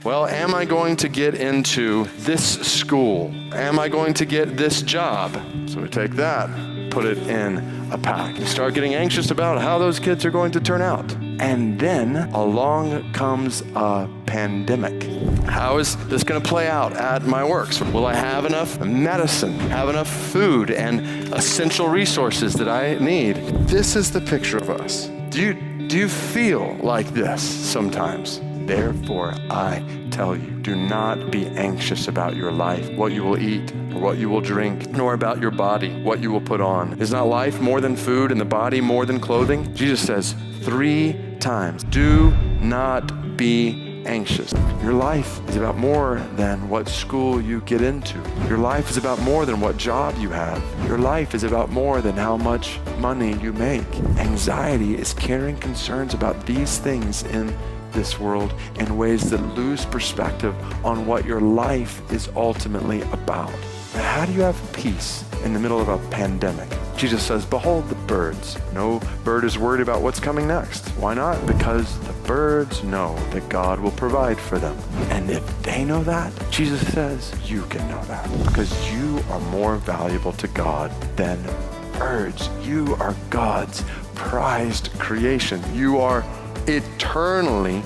Well, am I going to get into this school? Am I going to get this job? So we take that, put it in a pack. You start getting anxious about how those kids are going to turn out. And then along comes a pandemic. How is this going to play out at my works? Will I have enough medicine, have enough food and essential resources that I need? This is the picture of us. Do you feel like this sometimes? Therefore, I tell you, do not be anxious about your life, what you will eat, or what you will drink, nor about your body, what you will put on. Is not life more than food and the body more than clothing? Jesus says 3 times, do not be anxious. Your life is about more than what school you get into. Your life is about more than what job you have. Your life is about more than how much money you make. Anxiety is carrying concerns about these things in this world in ways that lose perspective on what your life is ultimately about. How do you have peace in the middle of a pandemic? Jesus says, behold the birds. No bird is worried about what's coming next. Why not? Because the birds know that God will provide for them. And if they know that, Jesus says, you can know that. Because you are more valuable to God than birds. You are God's prized creation. You are eternally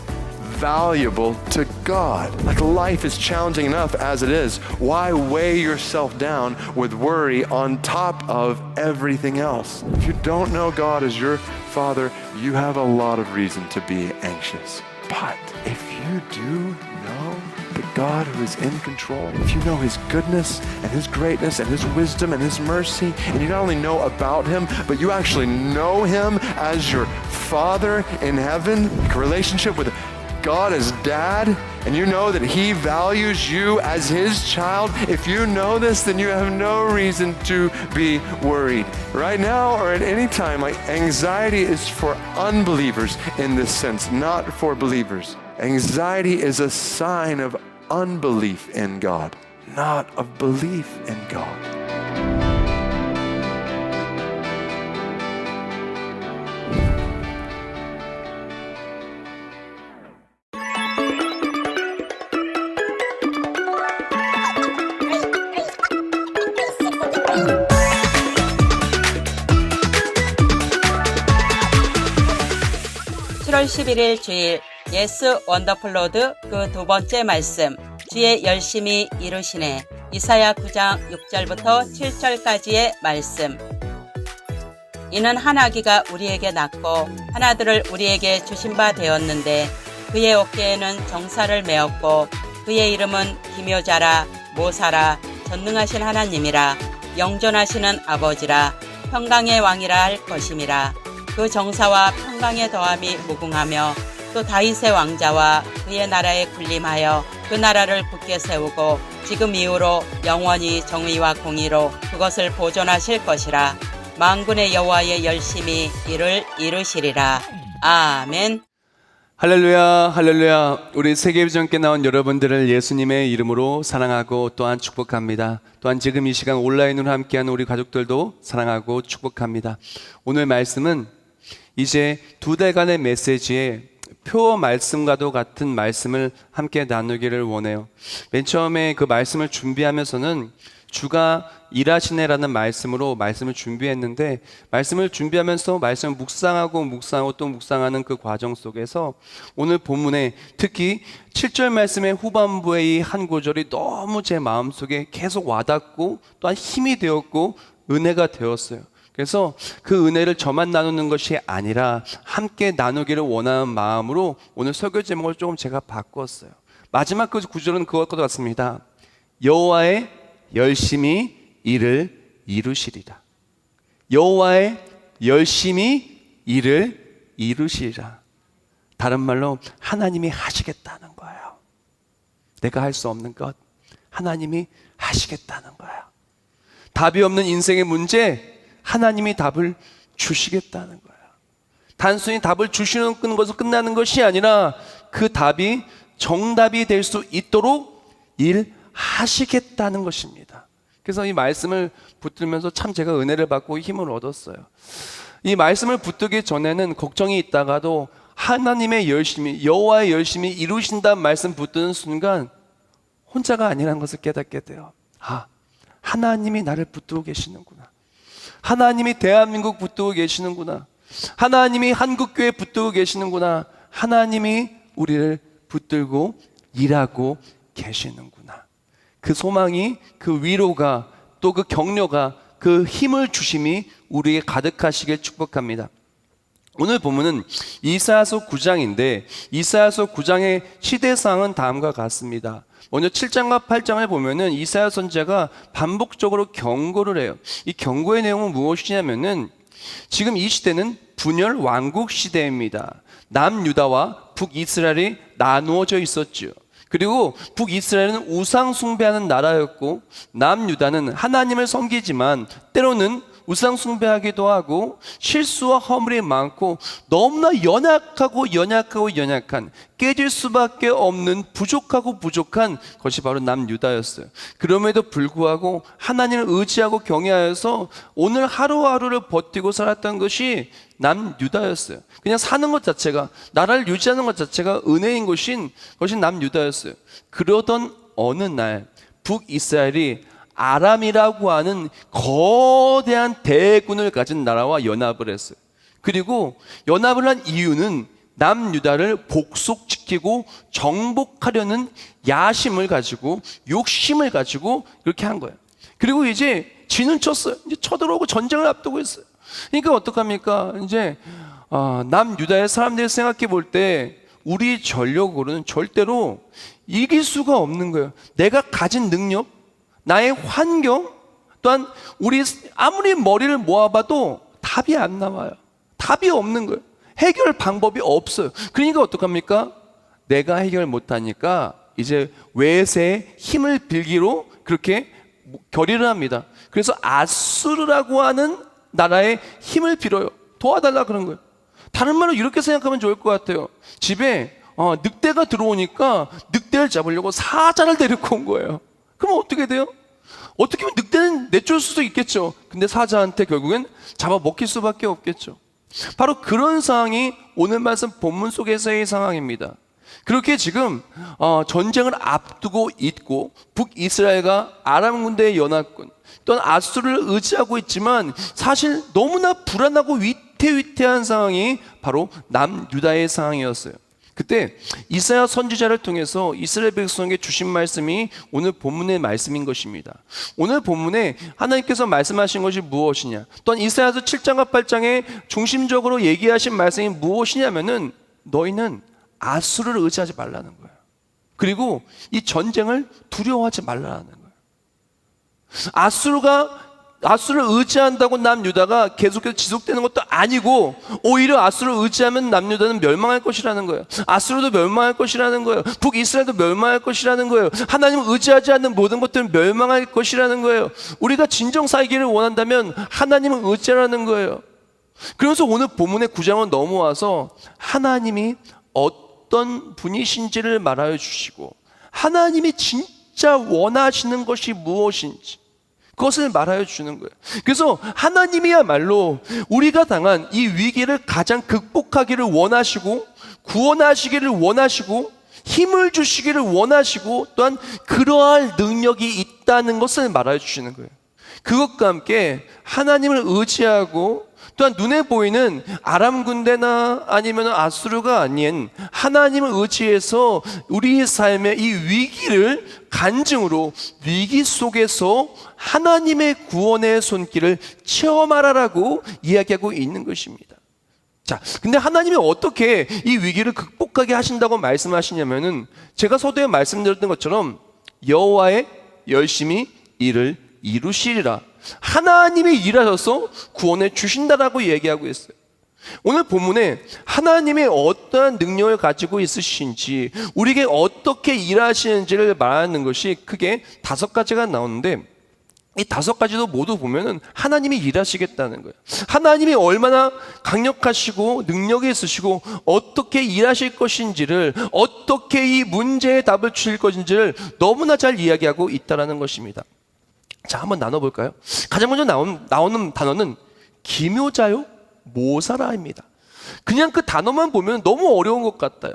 valuable to God. Like life is challenging enough as it is. Why weigh yourself down with worry on top of everything else? If you don't know God as your Father, you have a lot of reason to be anxious. But if you do know the God who is in control, if you know His goodness and His greatness and His wisdom and His mercy, and you not only know about Him, but you actually know Him as your Father in heaven, like a relationship with God as Dad, and you know that He values you as His child, if you know this, then you have no reason to be worried. Right now or at any time, like anxiety is for unbelievers in this sense, not for believers. Anxiety is a sign of unbelief in God, not of belief in God. (7월 11일) 주일 예스 원더풀 로드 그 2번째 말씀, 주의 열심히 이루시네. 이사야 9장 6절부터 7절까지의 말씀. 이는 한 아기가 우리에게 낳고 한 아들을 우리에게 주신 바 되었는데 그의 어깨에는 정사를 메었고 그의 이름은 기묘자라, 모사라, 전능하신 하나님이라, 영존하시는 아버지라, 평강의 왕이라 할 것임이라. 그 정사와 평강의 더함이 무궁하며 또 다윗의 왕자와 그의 나라에 군림하여 그 나라를 굳게 세우고 지금 이후로 영원히 정의와 공의로 그것을 보존하실 것이라. 만군의 여호와의 열심히 이를 이루시리라. 아멘. 할렐루야, 할렐루야. 우리 세계비전께 나온 여러분들을 예수님의 이름으로 사랑하고 또한 축복합니다. 또한 지금 이 시간 온라인으로 함께하는 우리 가족들도 사랑하고 축복합니다. 오늘 말씀은 이제 2달간의 메시지에 표 말씀과도 같은 말씀을 함께 나누기를 원해요. 맨 처음에 그 말씀을 준비하면서는 주가 일하시네라는 말씀으로 말씀을 준비했는데, 말씀을 준비하면서 말씀을 묵상하고 또 묵상하는 그 과정 속에서 오늘 본문에 특히 7절 말씀의 후반부의 이 한 구절이 너무 제 마음속에 계속 와닿고 또한 힘이 되었고 은혜가 되었어요. 그래서 그 은혜를 저만 나누는 것이 아니라 함께 나누기를 원하는 마음으로 오늘 설교 제목을 조금 제가 바꿨어요. 마지막 그 구절은 그것과 같습니다. 여호와의 열심히 일을 이루시리라. 여호와의 열심히 일을 이루시리라. 다른 말로 하나님이 하시겠다는 거예요. 내가 할 수 없는 것 하나님이 하시겠다는 거예요. 답이 없는 인생의 문제 하나님이 답을 주시겠다는 거예요. 단순히 답을 주시는 것으로 끝나는 것이 아니라 그 답이 정답이 될 수 있도록 일하시겠다는 것입니다. 그래서 이 말씀을 붙들면서 참 제가 은혜를 받고 힘을 얻었어요. 이 말씀을 붙들기 전에는 걱정이 있다가도 하나님의 열심히, 여호와의 열심히 이루신다는 말씀 붙드는 순간 혼자가 아니라는 것을 깨닫게 돼요. 아, 하나님이 나를 붙들고 계시는구나. 하나님이 대한민국 붙들고 계시는구나. 하나님이 한국교회 붙들고 계시는구나. 하나님이 우리를 붙들고 일하고 계시는구나. 그 소망이, 그 위로가, 또 그 격려가, 그 힘을 주심이 우리에게 가득하시길 축복합니다. 오늘 본문은 이사야서 9장인데 이사야서 9장의 시대상은 다음과 같습니다. 먼저 7장과 8장을 보면은 이사야 선지자가 반복적으로 경고를 해요. 이 경고의 내용은 무엇이냐면은 지금 이 시대는 분열 왕국 시대입니다. 남유다와 북이스라엘이 나누어져 있었죠. 그리고 북이스라엘은 우상 숭배하는 나라였고 남유다는 하나님을 섬기지만 때로는 우상 숭배하기도 하고 실수와 허물이 많고 너무나 연약한 깨질 수밖에 없는 부족한 것이 바로 남유다였어요. 그럼에도 불구하고 하나님을 의지하고 경외하여서 오늘 하루하루를 버티고 살았던 것이 남유다였어요. 그냥 사는 것 자체가, 나라를 유지하는 것 자체가 은혜인 것이 남유다였어요. 그러던 어느 날 북이스라엘이 아람이라고 하는 거대한 대군을 가진 나라와 연합을 했어요. 그리고 연합을 한 이유는 남유다를 복속지키고 정복하려는 야심을 가지고, 욕심을 가지고 그렇게 한 거예요. 그리고 이제 진은 쳤어요. 이제 쳐들어오고 전쟁을 앞두고 있어요. 그러니까 어떡합니까? 이제 남유다의 사람들이 생각해 볼 때 우리 전력으로는 절대로 이길 수가 없는 거예요. 내가 가진 능력, 나의 환경, 또한 우리 아무리 머리를 모아봐도 답이 안 나와요. 답이 없는 거예요. 해결 방법이 없어요. 그러니까 어떡합니까? 내가 해결 못하니까 이제 외세의 힘을 빌기로 그렇게 결의를 합니다. 그래서 아수르라고 하는 나라의 힘을 빌어요. 도와달라 그런 거예요. 다른 말로 이렇게 생각하면 좋을 것 같아요. 집에 늑대가 들어오니까 늑대를 잡으려고 사자를 데리고 온 거예요. 그럼 어떻게 돼요? 어떻게 보면 늑대는 내쫓을 수도 있겠죠. 근데 사자한테 결국엔 잡아먹힐 수밖에 없겠죠. 바로 그런 상황이 오늘 말씀 본문 속에서의 상황입니다. 그렇게 지금 전쟁을 앞두고 있고 북이스라엘과 아람 군대의 연합군 또한 아수르를 의지하고 있지만 사실 너무나 불안하고 위태위태한 상황이 바로 남유다의 상황이었어요. 그때 이사야 선지자를 통해서 이스라엘 백성에게 주신 말씀이 오늘 본문의 말씀인 것입니다. 오늘 본문에 하나님께서 말씀하신 것이 무엇이냐, 또한 이사야서 7장과 8장에 중심적으로 얘기하신 말씀이 무엇이냐면은 너희는 아수르를 의지하지 말라는 거예요. 그리고 이 전쟁을 두려워하지 말라는 거예요. 아수르를 의지한다고 남유다가 계속해서 지속되는 것도 아니고 오히려 아수르를 의지하면 남유다는 멸망할 것이라는 거예요. 아수르도 멸망할 것이라는 거예요. 북이스라엘도 멸망할 것이라는 거예요. 하나님을 의지하지 않는 모든 것들은 멸망할 것이라는 거예요. 우리가 진정 살기를 원한다면 하나님을 의지하라는 거예요. 그래서 오늘 본문의 9장은 넘어와서 하나님이 어떤 분이신지를 말하여 주시고 하나님이 진짜 원하시는 것이 무엇인지 그것을 말하여 주는 거예요. 그래서 하나님이야말로 우리가 당한 이 위기를 가장 극복하기를 원하시고 구원하시기를 원하시고 힘을 주시기를 원하시고 또한 그러할 능력이 있다는 것을 말하여 주시는 거예요. 그것과 함께 하나님을 의지하고 또한 눈에 보이는 아람 군대나 아니면 아수르가 아닌 하나님을 의지해서 우리의 삶의 이 위기를 간증으로 위기 속에서 하나님의 구원의 손길을 체험하라라고 이야기하고 있는 것입니다. 자, 근데 하나님이 어떻게 이 위기를 극복하게 하신다고 말씀하시냐면은 제가 서두에 말씀드렸던 것처럼 여호와의 열심히 일을 이루시리라. 하나님이 일하셔서 구원해 주신다라고 얘기하고 있어요. 오늘 본문에 하나님이 어떠한 능력을 가지고 있으신지 우리에게 어떻게 일하시는지를 말하는 것이 크게 5가지가 나오는데 이 5가지도 모두 보면은 하나님이 일하시겠다는 거예요. 하나님이 얼마나 강력하시고 능력이 있으시고 어떻게 일하실 것인지를 어떻게 이 문제에 답을 주실 것인지를 너무나 잘 이야기하고 있다는 것입니다. 자, 한번 나눠볼까요? 가장 먼저 나오는 단어는 기묘자요 모사라입니다. 그냥 그 단어만 보면 너무 어려운 것 같아요.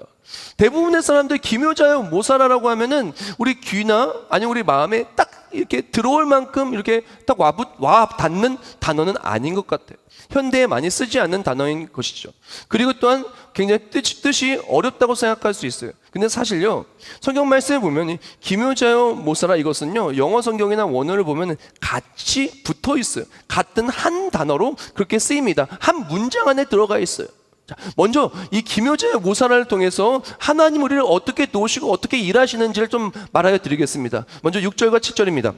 대부분의 사람들 기묘자여 모사라라고 하면은 우리 귀나 아니면 우리 마음에 딱 이렇게 들어올 만큼 이렇게 딱 와 닿는 단어는 아닌 것 같아요. 현대에 많이 쓰지 않는 단어인 것이죠. 그리고 또한 굉장히 뜻이 어렵다고 생각할 수 있어요. 근데 사실요, 성경 말씀에 보면 이 기묘자여 모사라 이것은요, 영어 성경이나 원어를 보면 같이 붙어 있어요. 같은 한 단어로 그렇게 쓰입니다. 한 문장 안에 들어가 있어요. 자, 먼저 이 기묘자의 모사라를 통해서 하나님 우리를 어떻게 도우시고 어떻게 일하시는지를 좀 말하여 드리겠습니다. 먼저 6절과 7절입니다.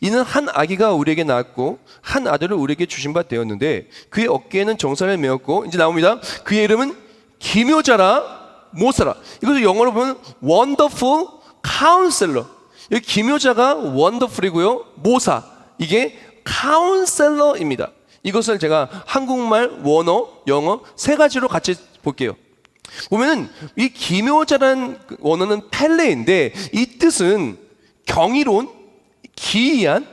이는 한 아기가 우리에게 낳았고 한 아들을 우리에게 주신 바 되었는데 그의 어깨에는 정사를 메었고, 이제 나옵니다. 그의 이름은 기묘자라 모사라. 이것을 영어로 보면 Wonderful Counselor. 여기 기묘자가 Wonderful이고요, 모사 이게 Counselor입니다. 이것을 제가 한국말, 원어, 영어 세 가지로 같이 볼게요. 보면은 이 기묘자라는 원어는 펠레인데 이 뜻은 경이로운, 기이한,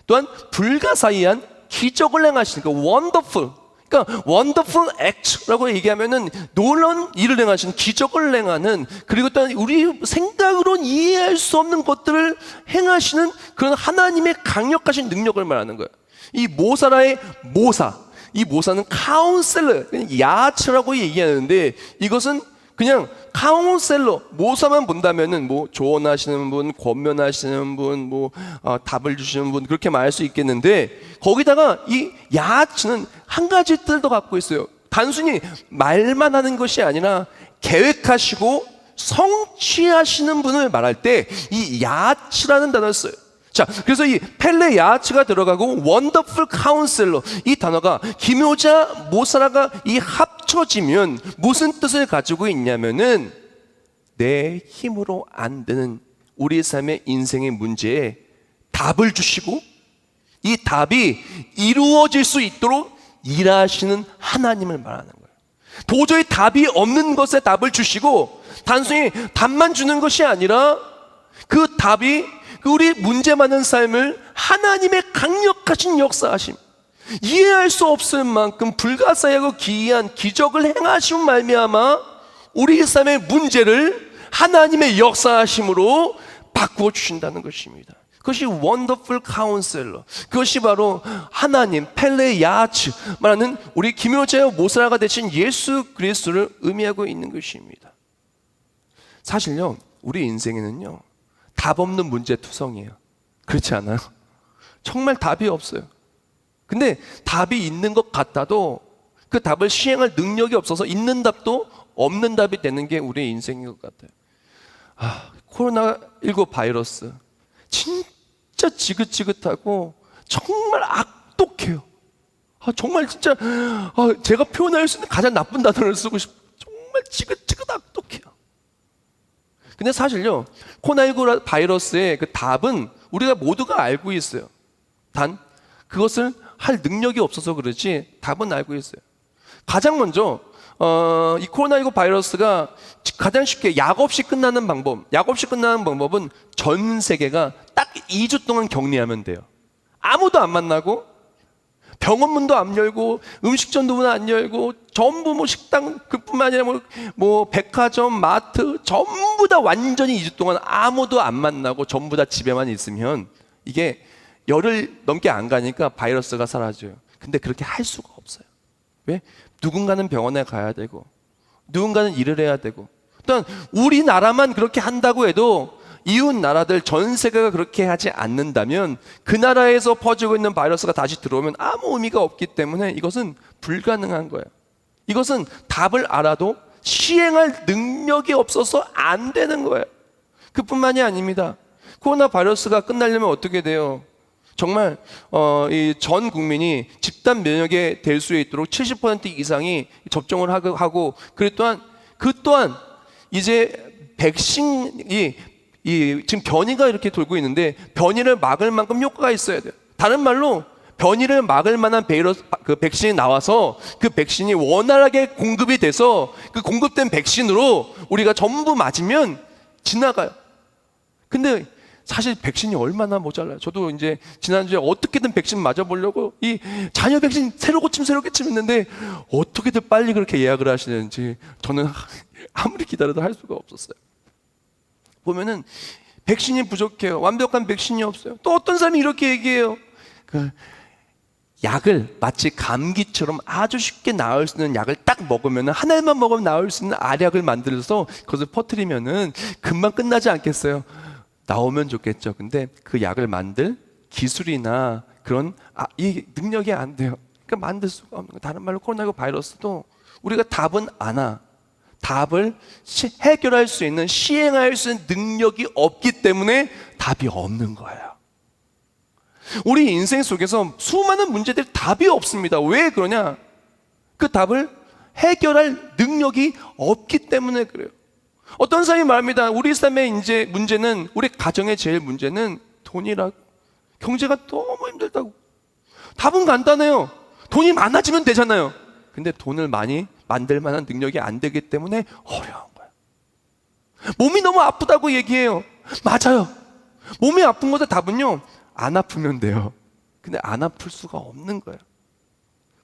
또한 불가사의한 기적을 행하시는 그 wonderful. 그러니까 wonderful act라고 얘기하면은 놀라운 일을 행하시는, 기적을 행하는, 그리고 또한 우리 생각으로는 이해할 수 없는 것들을 행하시는 그런 하나님의 강력하신 능력을 말하는 거예요. 이 모사라의 모사, 이 모사는 카운셀러, 야츠라고 얘기하는데 이것은 그냥 카운셀러, 모사만 본다면은 뭐 조언하시는 분, 권면하시는 분, 뭐 답을 주시는 분 그렇게 말할 수 있겠는데, 거기다가 이 야츠는 한 가지 뜻을 더 갖고 있어요. 단순히 말만 하는 것이 아니라 계획하시고 성취하시는 분을 말할 때 이 야츠라는 단어를 써요. 자, 그래서 이 펠레 야츠가 들어가고 원더풀 카운셀러, 이 단어가 기묘자 모사라가 이 합쳐지면 무슨 뜻을 가지고 있냐면은 내 힘으로 안 되는 우리 삶의 인생의 문제에 답을 주시고 이 답이 이루어질 수 있도록 일하시는 하나님을 말하는 거예요. 도저히 답이 없는 것에 답을 주시고 단순히 답만 주는 것이 아니라 그 답이 우리 문제 많은 삶을 하나님의 강력하신 역사하심, 이해할 수 없을 만큼 불가사의하고 기이한 기적을 행하시면 말미암아 우리 삶의 문제를 하나님의 역사하심으로 바꾸어 주신다는 것입니다. 그것이 원더풀 카운셀러, 그것이 바로 하나님 펠레 야츠 말하는 우리 기묘자여 모사라가 되신 예수 그리스도를 의미하고 있는 것입니다. 사실요, 우리 인생에는요 답 없는 문제투성이에요. 그렇지 않아요? 정말 답이 없어요. 근데 답이 있는 것 같아도 그 답을 시행할 능력이 없어서 있는 답도 없는 답이 되는 게 우리의 인생인 것 같아요. 코로나19 바이러스 진짜 지긋지긋하고 정말 악독해요. 정말 진짜 제가 표현할 수 있는 가장 나쁜 단어를 쓰고 싶어요. 정말 지긋지긋 악독해요. 근데 사실요, 코로나19 바이러스의 그 답은 우리가 모두가 알고 있어요. 단 그것을 할 능력이 없어서 그렇지 답은 알고 있어요. 가장 먼저 이 코로나19 바이러스가 가장 쉽게 약 없이 끝나는 방법은 전 세계가 딱 2주 동안 격리하면 돼요. 아무도 안 만나고 병원문도 안 열고 음식점도 문 안 열고 전부 뭐 식당 그뿐만 아니라 뭐 백화점, 마트 전부 다 완전히 2주 동안 아무도 안 만나고 전부 다 집에만 있으면 이게 열흘 넘게 안 가니까 바이러스가 사라져요. 근데 그렇게 할 수가 없어요. 왜? 누군가는 병원에 가야 되고 누군가는 일을 해야 되고, 또한 우리나라만 그렇게 한다고 해도 이웃 나라들 전 세계가 그렇게 하지 않는다면 그 나라에서 퍼지고 있는 바이러스가 다시 들어오면 아무 의미가 없기 때문에 이것은 불가능한 거예요. 이것은 답을 알아도 시행할 능력이 없어서 안 되는 거예요. 그뿐만이 아닙니다. 코로나 바이러스가 끝나려면 어떻게 돼요? 정말 이 전 국민이 집단 면역에 될 수 있도록 70% 이상이 접종을 하고 그 또한 이제 백신이 지금 변이가 이렇게 돌고 있는데 변이를 막을 만큼 효과가 있어야 돼요. 다른 말로 변이를 막을 만한 그 백신이 나와서 그 백신이 원활하게 공급이 돼서 그 공급된 백신으로 우리가 전부 맞으면 지나가요. 근데 사실 백신이 얼마나 모자라요. 저도 이제 지난주에 어떻게든 백신 맞아보려고 이 자녀 백신 새로 고침 했는데 어떻게든 빨리 그렇게 예약을 하시는지 저는 아무리 기다려도 할 수가 없었어요. 보면은 백신이 부족해요. 완벽한 백신이 없어요. 또 어떤 사람이 이렇게 얘기해요. 그 약을 마치 감기처럼 아주 쉽게 나을 수 있는 약을 딱 먹으면 한 알만 먹으면 나을 수 있는 알약을 만들어서 그것을 퍼뜨리면은 금방 끝나지 않겠어요? 나오면 좋겠죠. 근데 그 약을 만들 기술이나 그런 이 능력이 안 돼요. 그러니까 만들 수가 없는 거. 다른 말로 코로나19 바이러스도 우리가 답은 안 와. 답을 해결할 수 있는, 시행할 수 있는 능력이 없기 때문에 답이 없는 거예요. 우리 인생 속에서 수많은 문제들이 답이 없습니다. 왜 그러냐? 그 답을 해결할 능력이 없기 때문에 그래요. 어떤 사람이 말합니다. 우리 삶의 이제 문제는, 우리 가정의 제일 문제는 돈이라고. 경제가 너무 힘들다고. 답은 간단해요. 돈이 많아지면 되잖아요. 근데 돈을 많이 만들 만한 능력이 안 되기 때문에 어려운 거예요. 몸이 너무 아프다고 얘기해요. 맞아요. 몸이 아픈 것의 답은요, 안 아프면 돼요. 근데 안 아플 수가 없는 거예요.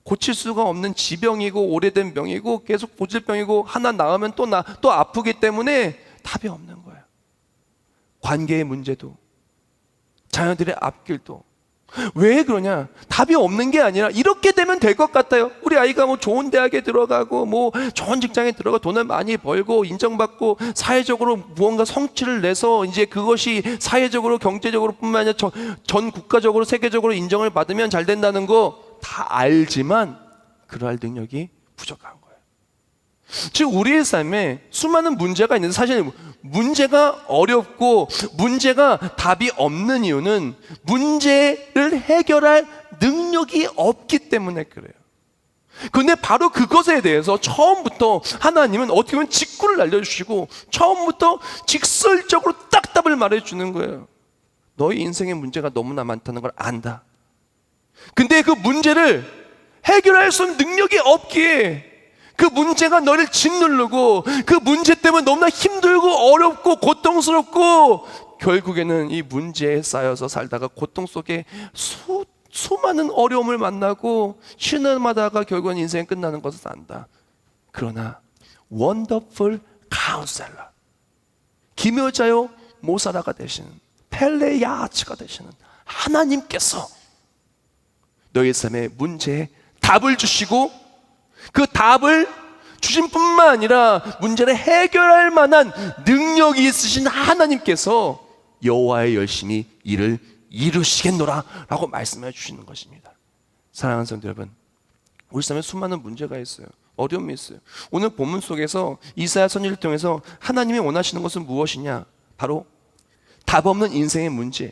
고칠 수가 없는 지병이고 오래된 병이고 계속 고질병이고 하나 나으면 또 아프기 때문에 답이 없는 거예요. 관계의 문제도, 자녀들의 앞길도. 왜 그러냐? 답이 없는 게 아니라 이렇게 되면 될 것 같아요. 우리 아이가 뭐 좋은 대학에 들어가고 뭐 좋은 직장에 들어가 돈을 많이 벌고 인정받고 사회적으로 무언가 성취를 내서 이제 그것이 사회적으로 경제적으로 뿐만 아니라 전 국가적으로 세계적으로 인정을 받으면 잘 된다는 거 다 알지만 그러할 능력이 부족한 거예요. 즉 우리의 삶에 수많은 문제가 있는데 사실 문제가 어렵고 문제가 답이 없는 이유는 문제를 해결할 능력이 없기 때문에 그래요. 그런데 바로 그것에 대해서 처음부터 하나님은 어떻게 보면 직구를 날려주시고 처음부터 직설적으로 딱 답을 말해주는 거예요. 너희 인생의 문제가 너무나 많다는 걸 안다. 근데 그 문제를 해결할 수 있는 능력이 없기에 그 문제가 너를 짓누르고 그 문제 때문에 너무나 힘들고 어렵고 고통스럽고 결국에는 이 문제에 쌓여서 살다가 고통 속에 수많은 어려움을 만나고 신음하다가 결국은 인생이 끝나는 것을 안다. 그러나 원더풀 카운셀러, 기묘자요 모사라가 되시는 펠레야츠가 되시는 하나님께서 너의 삶의 문제에 답을 주시고 그 답을 주신 뿐만 아니라 문제를 해결할 만한 능력이 있으신 하나님께서 여호와의 열심히 일을 이루시겠노라 라고 말씀해 주시는 것입니다. 사랑하는 성도 여러분, 우리 삶에 수많은 문제가 있어요. 어려움이 있어요. 오늘 본문 속에서 이사야 선지자를 통해서 하나님이 원하시는 것은 무엇이냐? 바로 답 없는 인생의 문제,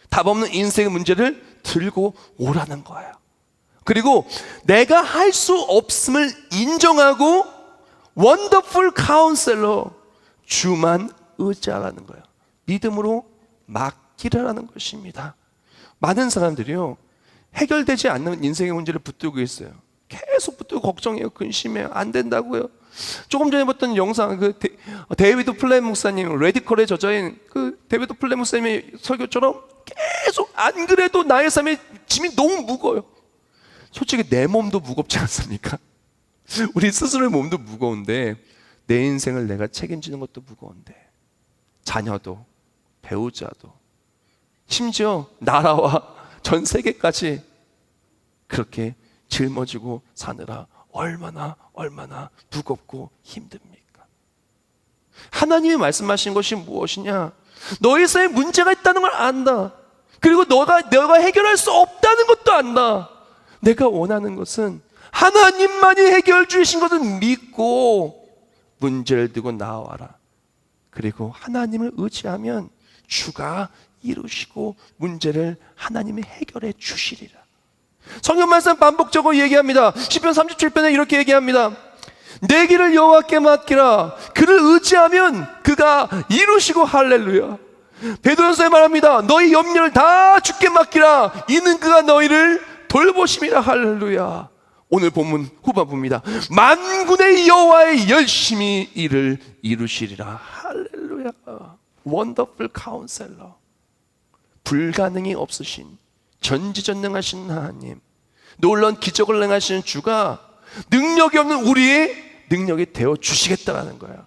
답 없는 인생의 문제를 들고 오라는 거예요. 그리고 내가 할 수 없음을 인정하고 원더풀 카운셀러 주만 의지하라는 거예요. 믿음으로 맡기라는 것입니다. 많은 사람들이요 해결되지 않는 인생의 문제를 붙들고 있어요. 계속 붙들고 걱정해요. 근심해요. 안 된다고요. 조금 전에 봤던 영상, 데이비드 플랫 목사님, 레디컬의 저자인 데이비드 플랫 목사님의 설교처럼 계속 안 그래도 나의 삶에 짐이 너무 무거워요. 솔직히 내 몸도 무겁지 않습니까? 우리 스스로의 몸도 무거운데 내 인생을 내가 책임지는 것도 무거운데 자녀도 배우자도 심지어 나라와 전 세계까지 그렇게 짊어지고 사느라 얼마나 무겁고 힘듭니까? 하나님이 말씀하신 것이 무엇이냐? 너의 삶에 문제가 있다는 걸 안다. 그리고 너가 해결할 수 없다는 것도 안다. 내가 원하는 것은 하나님만이 해결 주신 것을 믿고 문제를 들고 나와라. 그리고 하나님을 의지하면 주가 이루시고 문제를 하나님이 해결해 주시리라. 성경 말씀 반복적으로 얘기합니다. 시편 37편에 이렇게 얘기합니다. 내 길을 여호와께 맡기라. 그를 의지하면 그가 이루시고 할렐루야. 베드로전서에 말합니다. 너희 염려를 다 주께 맡기라. 이는 그가 너희를 돌보심이라. 할렐루야. 오늘 본문 후반부입니다. 만군의 여호와의 열심히 일을 이루시리라. 할렐루야. 원더풀 카운셀러. 불가능이 없으신 전지전능하신 하나님, 놀라운 기적을 행하시는 주가 능력이 없는 우리의 능력이 되어 주시겠다라는 거예요.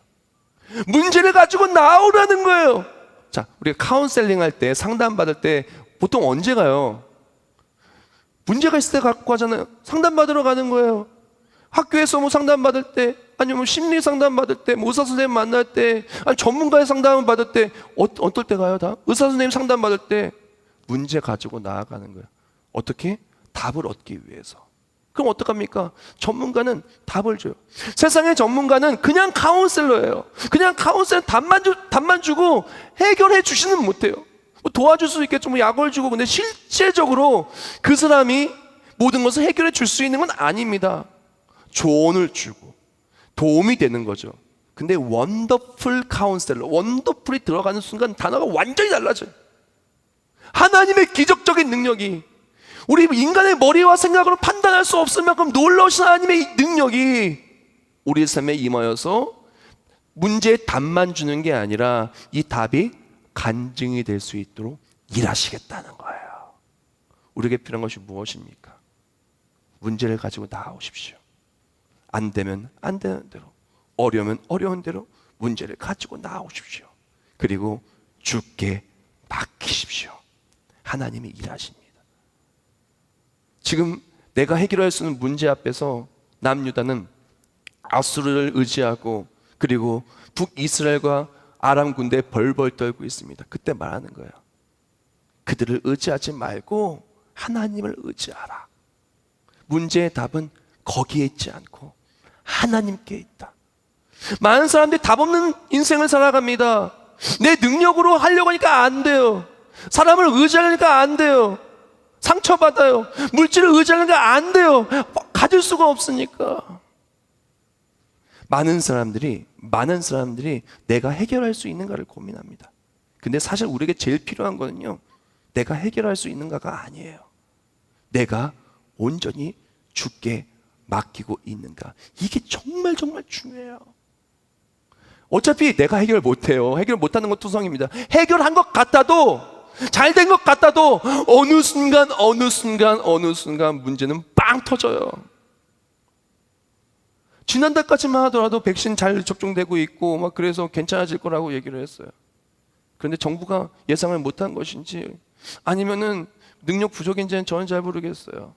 문제를 가지고 나오라는 거예요. 자, 우리가 카운셀링 할 때, 상담 받을 때 보통 언제 가요? 문제가 있을 때 갖고 가잖아요. 상담 받으러 가는 거예요. 학교에서 뭐 상담 받을 때, 아니면 심리 상담 받을 때, 뭐 의사 선생님 만날 때, 아니 전문가의 상담을 받을 때, 어떨 때 가요? 다 의사 선생님 상담 받을 때 문제 가지고 나아가는 거예요. 어떻게? 답을 얻기 위해서. 그럼 어떡합니까? 전문가는 답을 줘요. 세상의 전문가는 그냥 카운셀러예요. 그냥 카운셀러 답만 주고 해결해 주시는 못해요. 뭐 도와줄 수 있겠죠. 뭐 약을 주고. 근데 실제적으로 그 사람이 모든 것을 해결해 줄 수 있는 건 아닙니다. 조언을 주고 도움이 되는 거죠. 근데 원더풀 카운셀러, 원더풀이 들어가는 순간 단어가 완전히 달라져요. 하나님의 기적적인 능력이, 우리 인간의 머리와 생각으로 판단할 수 없을 만큼 놀라우신 하나님의 능력이 우리 삶에 임하여서 문제의 답만 주는 게 아니라 이 답이 간증이 될 수 있도록 일하시겠다는 거예요. 우리에게 필요한 것이 무엇입니까? 문제를 가지고 나오십시오. 안 되면 안 되는 대로, 어려우면 어려운 대로 문제를 가지고 나오십시오. 그리고 주께 맡기십시오. 하나님이 일하십니다. 지금 내가 해결할 수 있는 문제 앞에서 남유다는 아수르를 의지하고 그리고 북이스라엘과 아람 군대에 벌벌 떨고 있습니다. 그때 말하는 거예요. 그들을 의지하지 말고 하나님을 의지하라. 문제의 답은 거기에 있지 않고 하나님께 있다. 많은 사람들이 답 없는 인생을 살아갑니다. 내 능력으로 하려고 하니까 안 돼요. 사람을 의지하려니까 안 돼요. 상처받아요. 물질을 의지하려니까 안 돼요. 가질 수가 없으니까. 많은 사람들이 내가 해결할 수 있는가를 고민합니다. 근데 사실 우리에게 제일 필요한 거는요, 내가 해결할 수 있는가가 아니에요. 내가 온전히 주께 맡기고 있는가. 이게 정말 중요해요. 어차피 내가 해결 못해요. 해결 못하는 건 투성입니다. 해결한 것 같아도, 잘 된 것 같아도 어느 순간 문제는 빵 터져요. 지난달까지만 하더라도 백신 잘 접종되고 있고 막 그래서 괜찮아질 거라고 얘기를 했어요. 그런데 정부가 예상을 못한 것인지 아니면은 능력 부족인지는 저는 잘 모르겠어요.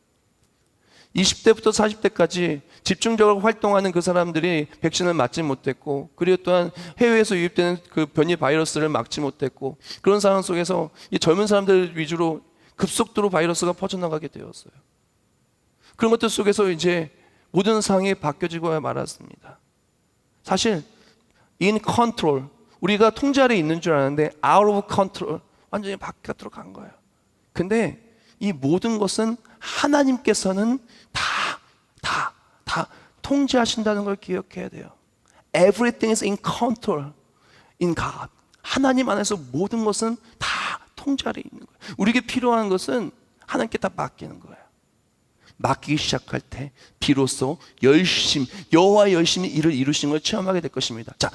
20대부터 40대까지 집중적으로 활동하는 그 사람들이 백신을 맞지 못했고, 그리고 또한 해외에서 유입되는 그 변이 바이러스를 막지 못했고, 그런 상황 속에서 이 젊은 사람들 위주로 급속도로 바이러스가 퍼져나가게 되었어요. 그런 것들 속에서 이제 모든 상황이 바뀌어지고 말았습니다. 사실 in control, 우리가 통제 아래 있는 줄 아는데 out of control, 완전히 바깥으로 간 거예요. 근데 이 모든 것은 하나님께서는 다 통제하신다는 걸 기억해야 돼요. Everything is in control in God. 하나님 안에서 모든 것은 다 통제 아래 있는 거예요. 우리에게 필요한 것은 하나님께 다 맡기는 거예요. 맡기기 시작할 때 비로소 여호와 열심히 일을 이루시는 걸 체험하게 될 것입니다. 자,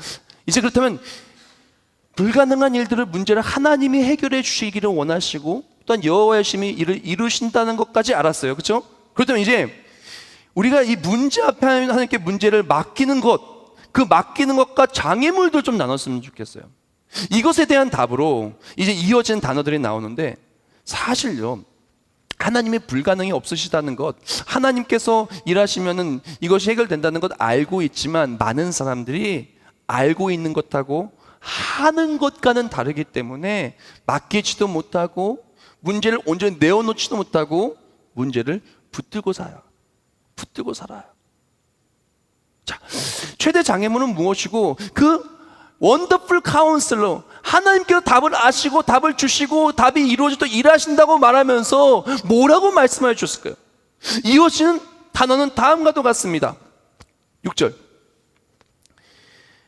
이제 그렇다면 불가능한 일들을, 문제를 하나님이 해결해 주시기를 원하시고 또한 여호와 열심히 일을 이루신다는 것까지 알았어요. 그렇죠? 그렇다면 이제 우리가 이 문제 앞에 하나님께 문제를 맡기는 것, 그 맡기는 것과 장애물들 좀 나눴으면 좋겠어요. 이것에 대한 답으로 이제 이어지는 단어들이 나오는데, 사실요, 하나님의 불가능이 없으시다는 것, 하나님께서 일하시면은 이것이 해결된다는 것 알고 있지만, 많은 사람들이 알고 있는 것하고 하는 것과는 다르기 때문에 맡기지도 못하고 문제를 온전히 내어놓지도 못하고 문제를 붙들고 살아요. 자, 최대 장애물은 무엇이고, 그 원더풀 카운슬러, 하나님께서 답을 아시고 답을 주시고 답이 이루어지도록 일하신다고 말하면서 뭐라고 말씀해 주셨을까요? 이어지는 단어는 다음과도 같습니다. 6절,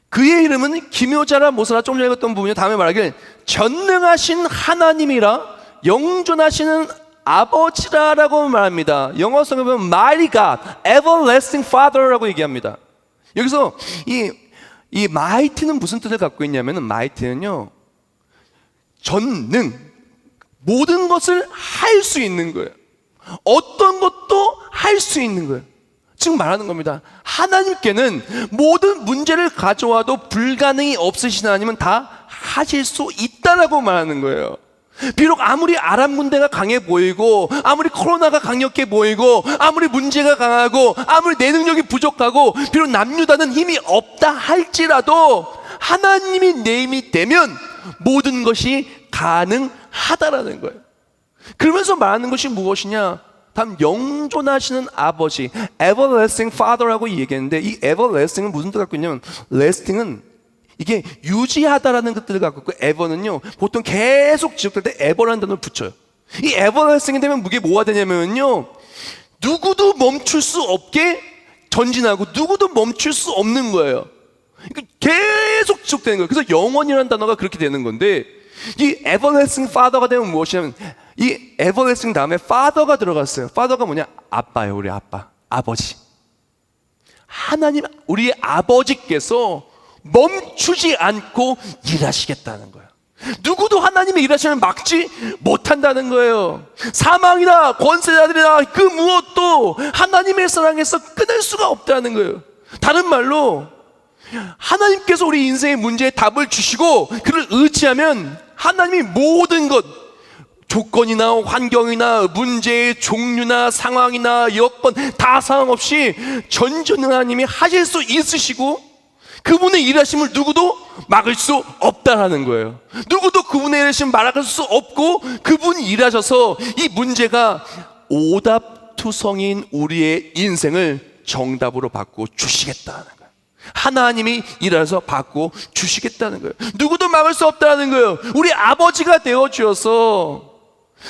그의 이름은 기묘자라 모사라, 좀 전에 읽었던 부분이 다음에 말하길 전능하신 하나님이라 영존하시는 아버지라라고 말합니다. 영어 성경에 보면 Mighty God, Everlasting Father라고 얘기합니다. 여기서 이 mighty는 무슨 뜻을 갖고 있냐면은, mighty는요, 전능, 모든 것을 할 수 있는 거예요. 어떤 것도 할 수 있는 거예요. 지금 말하는 겁니다. 하나님께는 모든 문제를 가져와도 불가능이 없으신 하나님은 다 하실 수 있다라고 말하는 거예요. 비록 아무리 아람 군대가 강해 보이고, 아무리 코로나가 강력해 보이고, 아무리 문제가 강하고, 아무리 내 능력이 부족하고, 비록 남유다는 힘이 없다 할지라도 하나님이 내 힘이 되면 모든 것이 가능하다라는 거예요. 그러면서 말하는 것이 무엇이냐? 다음 영존하시는 아버지, everlasting father라고 얘기했는데, 이 everlasting은 무슨 뜻을 갖고 있냐면, lasting은 이게 유지하다라는 것들을 갖고 있고, ever는요 보통 계속 지속될 때 ever라는 단어를 붙여요. 이 everlasting이 되면 무게 뭐가 되냐면요, 누구도 멈출 수 없게 전진하고 누구도 멈출 수 없는 거예요. 계속 지속되는 거예요. 그래서 영원이라는 단어가 그렇게 되는 건데, 이 everlasting father가 되면 무엇이냐면, 이 everlasting 다음에 father가 들어갔어요. father가 뭐냐? 아빠예요. 우리 아빠, 아버지. 하나님, 우리의 아버지께서 멈추지 않고 일하시겠다는 거예요. 누구도 하나님의 일하심을 막지 못한다는 거예요. 사망이나 권세자들이나 그 무엇도 하나님의 사랑에서 끊을 수가 없다는 거예요. 다른 말로 하나님께서 우리 인생의 문제에 답을 주시고 그를 의지하면 하나님이 모든 것, 조건이나 환경이나 문제의 종류나 상황이나 여건 다 상관없이 전지전능한 하나님이 하실 수 있으시고, 그분의 일하심을 누구도 막을 수 없다라는 거예요. 누구도 그분의 일하심을 막을 수 없고, 그분이 일하셔서 이 문제가 오답투성인 우리의 인생을 정답으로 바꿔 주시겠다는 거예요. 하나님이 일하셔서 바꿔 주시겠다는 거예요. 누구도 막을 수 없다는 거예요. 우리 아버지가 되어 주셔서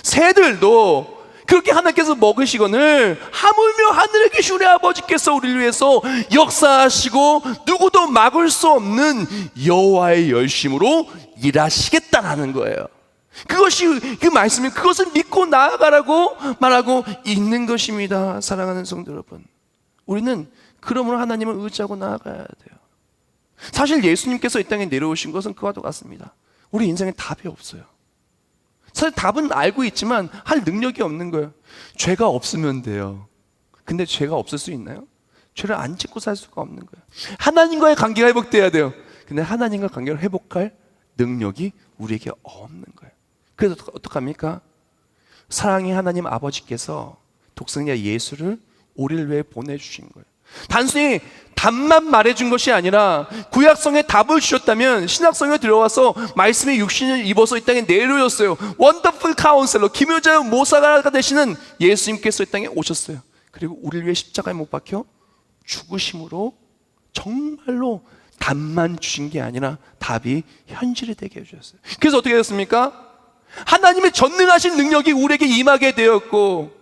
새들도 그렇게 하나님께서 먹으시거늘 하물며 하늘에 계신 우리 아버지께서 우리를 위해서 역사하시고 누구도 막을 수 없는 여호와의 열심으로 일하시겠다라는 거예요. 그것이 그 말씀이, 그것을 믿고 나아가라고 말하고 있는 것입니다. 사랑하는 성도 여러분, 우리는 그러므로 하나님을 의지하고 나아가야 돼요. 사실 예수님께서 이 땅에 내려오신 것은 그와 같습니다. 우리 인생에 답이 없어요. 사실 답은 알고 있지만 할 능력이 없는 거예요. 죄가 없으면 돼요. 근데 죄가 없을 수 있나요? 죄를 안 짓고 살 수가 없는 거예요. 하나님과의 관계가 회복돼야 돼요. 근데 하나님과 관계를 회복할 능력이 우리에게 없는 거예요. 그래서 어떡합니까? 사랑의 하나님 아버지께서 독생자 예수를 우리를 위해 보내주신 거예요. 단순히 답만 말해준 것이 아니라 구약성에 답을 주셨다면 신약성에 들어와서 말씀의 육신을 입어서 이 땅에 내려오셨어요. 원더풀 카운셀러, 기묘자의 모사가 되시는 예수님께서 이 땅에 오셨어요. 그리고 우리를 위해 십자가에 못 박혀 죽으심으로 정말로 답만 주신 게 아니라 답이 현실이 되게 해주셨어요. 그래서 어떻게 됐습니까? 하나님의 전능하신 능력이 우리에게 임하게 되었고,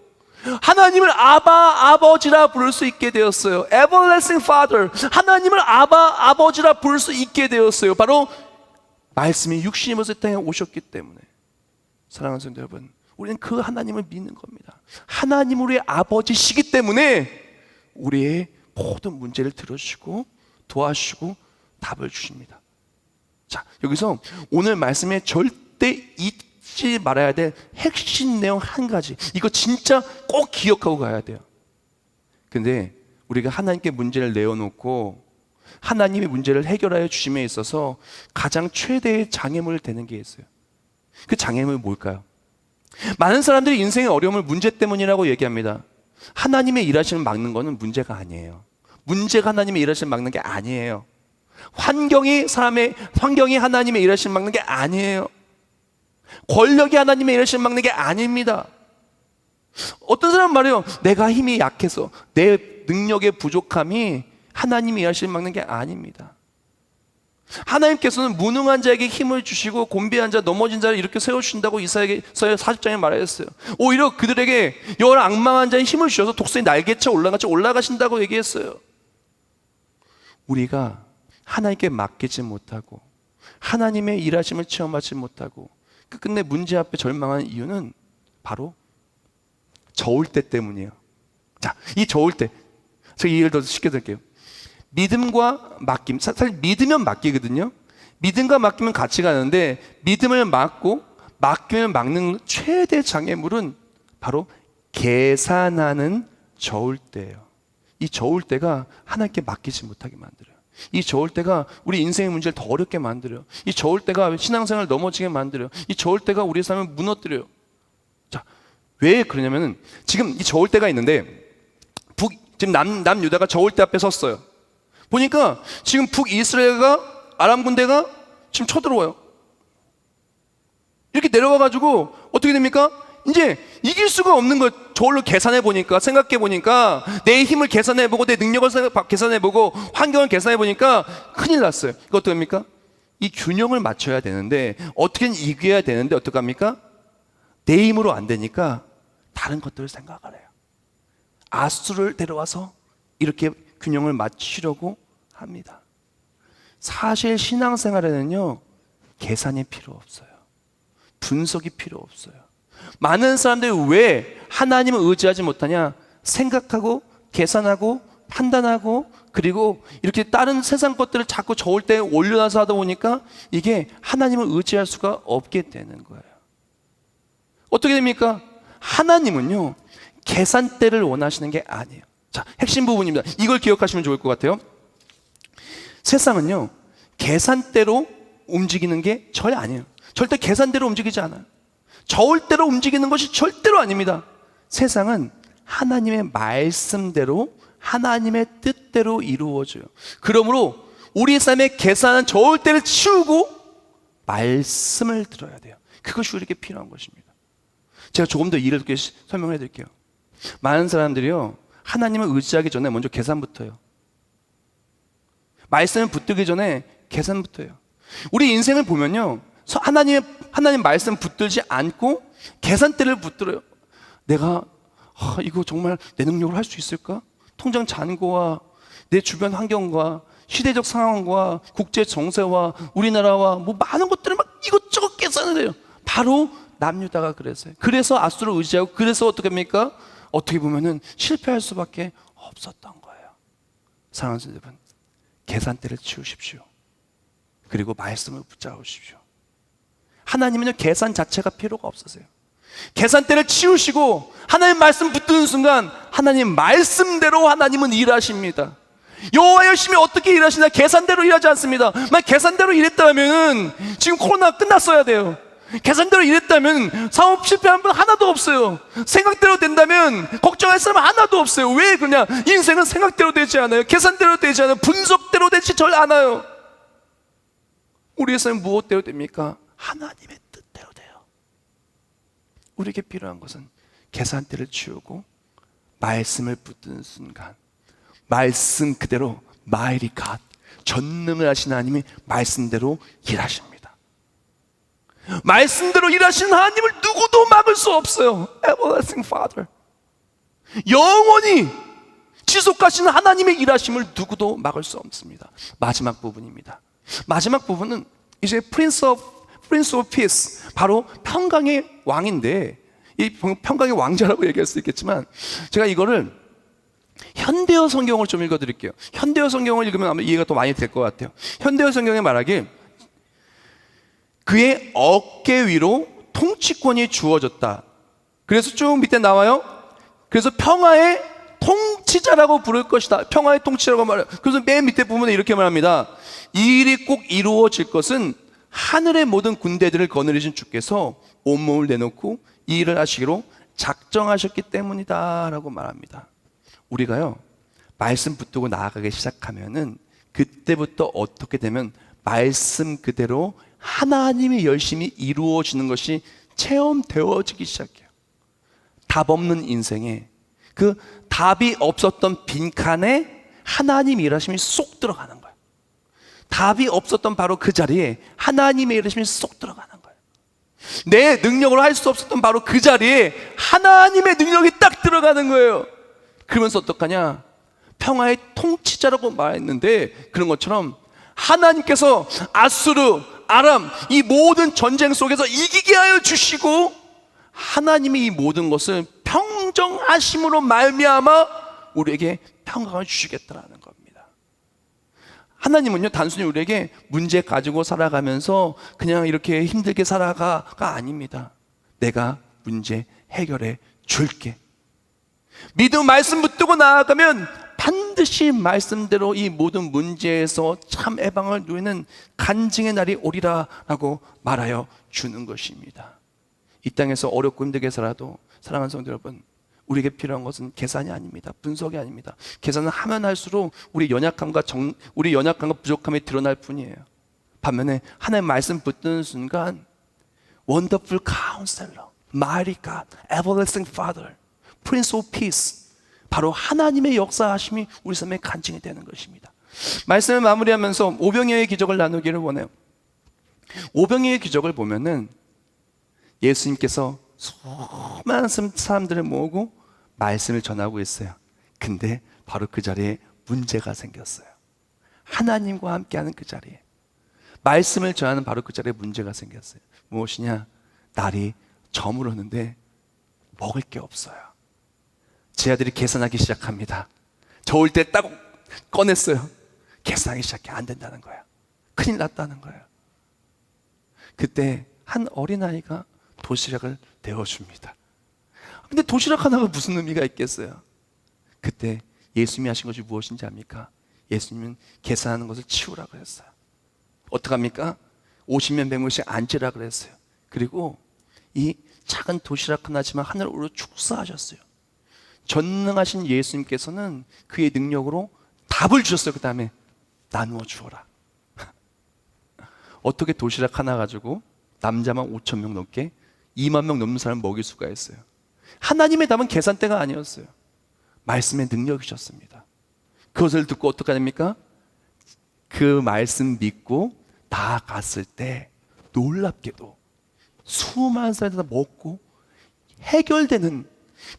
하나님을 아버지라 부를 수 있게 되었어요. Everlasting Father, 하나님을 아버지라 부를 수 있게 되었어요. 바로 말씀이 육신이 되어서 이 땅에 오셨기 때문에. 사랑하는 성도 여러분, 우리는 그 하나님을 믿는 겁니다. 하나님 우리의 아버지시기 때문에 우리의 모든 문제를 들어주시고 도와주시고 답을 주십니다. 자, 여기서 오늘 말씀에 절대 잊지 말아야 될 핵심 내용 한 가지, 이거 진짜 꼭 기억하고 가야 돼요. 근데 우리가 하나님께 문제를 내어놓고 하나님의 문제를 해결하여 주심에 있어서 가장 최대의 장애물 되는 게 있어요. 그 장애물이 뭘까요? 많은 사람들이 인생의 어려움을 문제 때문이라고 얘기합니다. 하나님의 일하심을 막는 거는 문제가 아니에요. 문제가 하나님의 일하심을 막는 게 아니에요. 환경이 하나님의 일하심을 막는 게 아니에요. 권력이 하나님의 일하심을 막는 게 아닙니다. 어떤 사람은 말해요. 내가 힘이 약해서, 내 능력의 부족함이 하나님의 일하심을 막는 게 아닙니다. 하나님께서는 무능한 자에게 힘을 주시고 곤비한 자, 넘어진 자를 이렇게 세워주신다고 이사야서 40장에 말했어요. 오히려 그들에게 여러 악망한 자의 힘을 주셔서 독수리 날개쳐 올라같이 올라가신다고 얘기했어요. 우리가 하나님께 맡기지 못하고 하나님의 일하심을 체험하지 못하고 끝내 문제 앞에 절망하는 이유는 바로 저울 때 때문이에요. 자, 이 저울 때 제가 이 예를 더 쉽게 드릴게요. 믿음과 맡김, 사실 믿으면 맡기거든요. 믿음과 맡기면 같이 가는데 믿음을 맡고 맡기면 막는 최대 장애물은 바로 계산하는 저울대예요. 이 저울대가 하나님께 맡기지 못하게 만들어요. 이 저울대가 우리 인생의 문제를 더 어렵게 만들어요. 이 저울대가 신앙생활을 넘어지게 만들어요. 이 저울대가 우리의 삶을 무너뜨려요. 자, 왜 그러냐면은 지금 이 저울대가 있는데 지금 남유다가 저울대 앞에 섰어요. 보니까 지금 북이스라엘과 아람 군대가 지금 쳐들어와요. 이렇게 내려와가지고 어떻게 됩니까? 이제 이길 수가 없는 거. 저울로 계산해 보니까, 생각해 보니까, 내 힘을 계산해 보고, 내 능력을 계산해 보고, 환경을 계산해 보니까 큰일 났어요. 이거 어떡합니까? 이 균형을 맞춰야 되는데, 어떻게든 이겨야 되는데 어떡합니까? 내 힘으로 안 되니까 다른 것들을 생각을 해요. 아수를 데려와서 이렇게 균형을 맞추려고 합니다. 사실 신앙생활에는요, 계산이 필요 없어요. 분석이 필요 없어요. 많은 사람들이 왜 하나님을 의지하지 못하냐? 생각하고 계산하고 판단하고 그리고 이렇게 다른 세상 것들을 자꾸 저울대에 올려놔서 하다 보니까 이게 하나님을 의지할 수가 없게 되는 거예요. 어떻게 됩니까? 하나님은요, 계산대를 원하시는 게 아니에요. 자, 핵심 부분입니다. 이걸 기억하시면 좋을 것 같아요. 세상은요, 계산대로 움직이는 게 전혀 아니에요. 절대 계산대로 움직이지 않아요. 저울대로 움직이는 것이 절대로 아닙니다. 세상은 하나님의 말씀대로, 하나님의 뜻대로 이루어져요. 그러므로 우리 삶의 계산은 저울대를 치우고 말씀을 들어야 돼요. 그것이 우리에게 필요한 것입니다. 제가 조금 더 이렇게 설명해 드릴게요. 많은 사람들이요, 하나님을 의지하기 전에 먼저 계산부터요. 말씀을 붙들기 전에 계산부터요. 우리 인생을 보면요, 하나님 말씀 붙들지 않고 계산대를 붙들어요. 내가 이거 정말 내 능력으로 할 수 있을까? 통장 잔고와 내 주변 환경과 시대적 상황과 국제 정세와 우리나라와 뭐 많은 것들을 막 이것저것 계산을 해요. 바로 남유다가 그랬어요. 그래서 아수를 의지하고, 그래서 어떻게 합니까? 어떻게 보면은 실패할 수밖에 없었던 거예요. 사랑하는 여러분, 계산대를 치우십시오. 그리고 말씀을 붙잡으십시오. 하나님은요, 계산 자체가 필요가 없으세요. 계산대를 치우시고 하나님 말씀 붙드는 순간 하나님 말씀대로 하나님은 일하십니다. 여호와 열심히 어떻게 일하시나? 계산대로 일하지 않습니다. 만약 계산대로 일했다면 지금 코로나 끝났어야 돼요. 계산대로 일했다면 사업 실패한 분 하나도 없어요. 생각대로 된다면 걱정할 사람 하나도 없어요. 왜 그러냐? 인생은 생각대로 되지 않아요. 계산대로 되지 않아요. 분석대로 되지 절 않아요. 우리의 삶은 무엇대로 됩니까? 하나님의 뜻대로 돼요. 우리에게 필요한 것은 계산대를 치우고 말씀을 붙드는 순간, 말씀 그대로 마일이 갓 전능을 하신 하나님이 말씀대로 일하십니다. 말씀대로 일하시는 하나님을 누구도 막을 수 없어요. Everlasting Father, 영원히 지속하시는 하나님의 일하심을 누구도 막을 수 없습니다. 마지막 부분입니다. 마지막 부분은 이제 Prince of Peace, 바로 평강의 왕인데, 이 평강의 왕자라고 얘기할 수 있겠지만 제가 이거를 현대어 성경을 좀 읽어드릴게요. 현대어 성경을 읽으면 아마 이해가 더 많이 될 것 같아요. 현대어 성경에 말하길, 그의 어깨 위로 통치권이 주어졌다. 그래서 쭉 밑에 나와요. 그래서 평화의 통치자라고 부를 것이다. 평화의 통치자라고 말해요. 그래서 맨 밑에 부분에 이렇게 말합니다. 이 일이 꼭 이루어질 것은 하늘의 모든 군대들을 거느리신 주께서 온몸을 내놓고 이 일을 하시기로 작정하셨기 때문이다 라고 말합니다. 우리가요, 말씀 붙들고 나아가기 시작하면은 그때부터 어떻게 되면 말씀 그대로 하나님이 열심히 이루어지는 것이 체험되어지기 시작해요. 답 없는 인생에 그 답이 없었던 빈칸에 하나님 일하심이 쏙 들어가는 거예요. 답이 없었던 바로 그 자리에 하나님의 일하심이 쏙 들어가는 거예요. 내 능력으로 할 수 없었던 바로 그 자리에 하나님의 능력이 딱 들어가는 거예요. 그러면서 어떡하냐? 평화의 통치자라고 말했는데, 그런 것처럼 하나님께서 아수르, 아람 이 모든 전쟁 속에서 이기게 하여 주시고 하나님이 이 모든 것을 평정하심으로 말미암아 우리에게 평강을 주시겠다라는 겁니다. 하나님은요, 단순히 우리에게 문제 가지고 살아가면서 그냥 이렇게 힘들게 살아가가 아닙니다. 내가 문제 해결해 줄게. 믿음 말씀 붙들고 나아가면 반드시 말씀대로 이 모든 문제에서 참 해방을 누리는 간증의 날이 오리라 라고 말하여 주는 것입니다. 이 땅에서 어렵고 힘들게 살아도 사랑하는 성도 여러분, 우리에게 필요한 것은 계산이 아닙니다. 분석이 아닙니다. 계산을 하면 할수록 우리 연약함과 부족함이 드러날 뿐이에요. 반면에 하나님의 말씀 붙드는 순간 원더풀 카운셀러, 마이티 갓, 에버래스팅 파더, 프린스 오브 피스, 바로 하나님의 역사하심이 우리 삶의 간증이 되는 것입니다. 말씀을 마무리하면서 오병이어의 기적을 나누기를 원해요. 오병이어의 기적을 보면은 예수님께서 수많은 사람들을 모으고 말씀을 전하고 있어요. 근데 바로 그 자리에 문제가 생겼어요. 하나님과 함께하는 그 자리에, 말씀을 전하는 바로 그 자리에 문제가 생겼어요. 무엇이냐? 날이 저물었는데 먹을 게 없어요. 제 아들이 계산하기 시작합니다. 저올 때 딱 꺼냈어요. 계산하기 시작해. 안 된다는 거야. 큰일 났다는 거예요. 그때 한 어린아이가 도시락을 내어줍니다. 근데 도시락 하나가 무슨 의미가 있겠어요? 그때 예수님이 하신 것이 무엇인지 압니까? 예수님은 계산하는 것을 치우라 그랬어요. 어떡합니까? 50명 100명씩 앉으라 그랬어요. 그리고 이 작은 도시락 하나지만 하늘으로 축사하셨어요. 전능하신 예수님께서는 그의 능력으로 답을 주셨어요. 그 다음에 나누어 주어라. 어떻게 도시락 하나 가지고 남자만 5,000명 넘게 2만 명 넘는 사람을 먹일 수가 있어요? 하나님의 답은 계산대가 아니었어요. 말씀의 능력이셨습니다. 그것을 듣고 어떻게 됩니까? 그 말씀 믿고 나아갔을 때 놀랍게도 수많은 사람들 다 먹고 해결되는,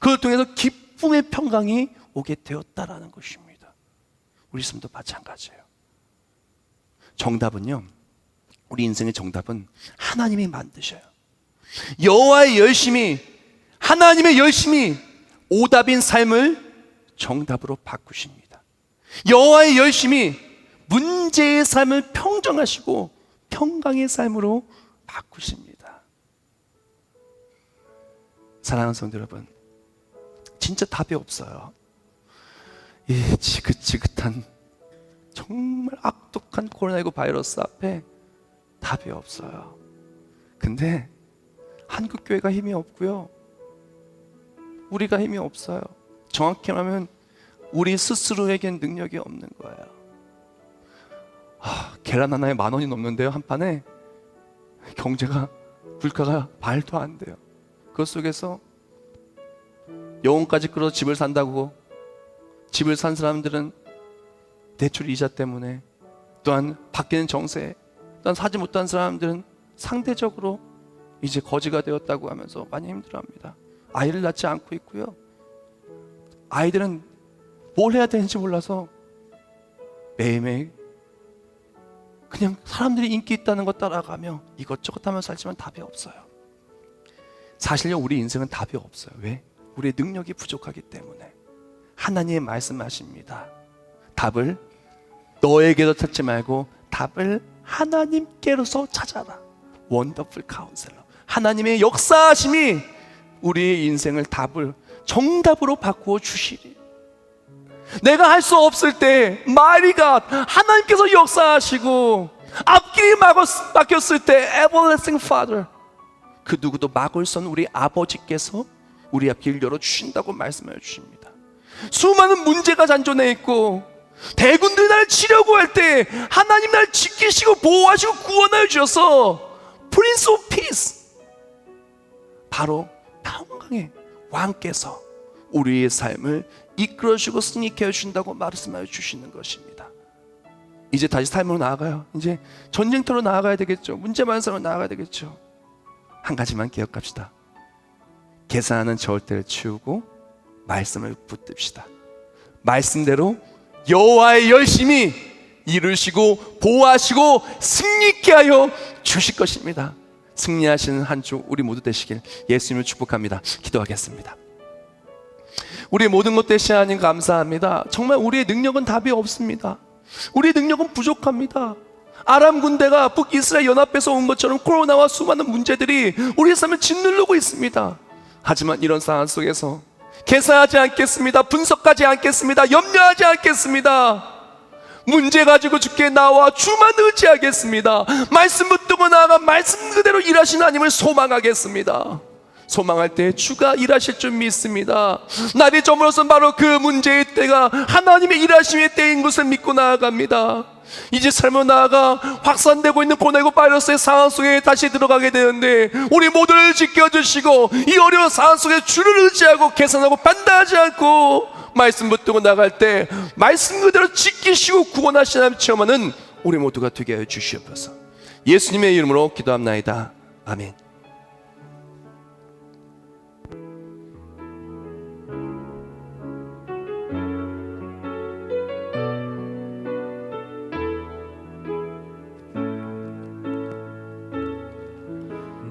그걸 통해서 기쁨의 평강이 오게 되었다라는 것입니다. 우리 삶도 마찬가지예요. 정답은요, 우리 인생의 정답은 하나님이 만드셔요. 여호와의 열심이, 하나님의 열심이 오답인 삶을 정답으로 바꾸십니다. 여호와의 열심이 문제의 삶을 평정하시고 평강의 삶으로 바꾸십니다. 사랑하는 성도 여러분, 진짜 답이 없어요. 이 지긋지긋한 정말 악독한 코로나19 바이러스 앞에 답이 없어요. 근데 한국교회가 힘이 없고요, 우리가 힘이 없어요. 정확히 말하면 우리 스스로에겐 능력이 없는 거예요. 계란 하나에 10,000원이 넘는데요, 한 판에. 경제가, 물가가 말도 안 돼요. 그 속에서 영혼까지 끌어 집을 산다고, 집을 산 사람들은 대출 이자 때문에, 또한 바뀌는 정세, 또한 사지 못한 사람들은 상대적으로 이제 거지가 되었다고 하면서 많이 힘들어합니다. 아이를 낳지 않고 있고요, 아이들은 뭘 해야 되는지 몰라서 매일매일 그냥 사람들이 인기 있다는 것 따라가며 이것저것 하며 살지만 답이 없어요. 사실요, 우리 인생은 답이 없어요. 왜? 우리의 능력이 부족하기 때문에. 하나님의 말씀하십니다. 답을 너에게서 찾지 말고 답을 하나님께로서 찾아라. 원더풀 카운셀러, 하나님의 역사하심이 우리의 인생을 답을 정답으로 바꾸어 주시리. 내가 할 수 없을 때 마리가 하나님께서 역사하시고, 앞길이 막혔을 때 everlasting Father, 그 누구도 막을 수 없는 우리 아버지께서 우리 앞길 열어주신다고 말씀해 주십니다. 수많은 문제가 잔존해 있고 대군들이 나를 치려고 할 때 하나님 나를 지키시고 보호하시고 구원하여 주셔서 프린스 오브 피스, 바로 평강의 왕께서 우리의 삶을 이끌어주고 승리케 해주신다고 말씀하여 주시는 것입니다. 이제 다시 삶으로 나아가요. 이제 전쟁터로 나아가야 되겠죠. 문제 많은 삶으로 나아가야 되겠죠. 한 가지만 기억합시다. 계산하는 저울대를 치우고 말씀을 붙듭시다. 말씀대로 여호와의 열심히 이루시고 보호하시고 승리케 하여 주실 것입니다. 승리하시는 한 주 우리 모두 되시길 예수님을 축복합니다. 기도하겠습니다. 우리의 모든 것 되신 하나님 감사합니다. 정말 우리의 능력은 답이 없습니다. 우리 능력은 부족합니다. 아람 군대가 북이스라엘 연합에서 온 것처럼 코로나와 수많은 문제들이 우리의 삶을 짓누르고 있습니다. 하지만 이런 상황 속에서 계산하지 않겠습니다. 분석하지 않겠습니다. 염려하지 않겠습니다. 문제 가지고 주께 나와 주만 의지하겠습니다. 말씀 붙들고 나아가 말씀 그대로 일하시는 하나님을 소망하겠습니다. 소망할 때 주가 일하실 줄 믿습니다. 날이 저물어서 바로 그 문제의 때가 하나님의 일하심의 때인 것을 믿고 나아갑니다. 이제 삶을 나아가 확산되고 있는 코로나19 바이러스의 상황 속에 다시 들어가게 되는데 우리 모두를 지켜주시고 이 어려운 상황 속에 주를 의지하고 계산하고 판단하지 않고 말씀 붙들고 나갈 때 말씀 그대로 지키시고 구원하시는 하나님 체험하는 우리 모두가 되게 하여 주시옵소서. 예수님의 이름으로 기도합나이다. 아멘.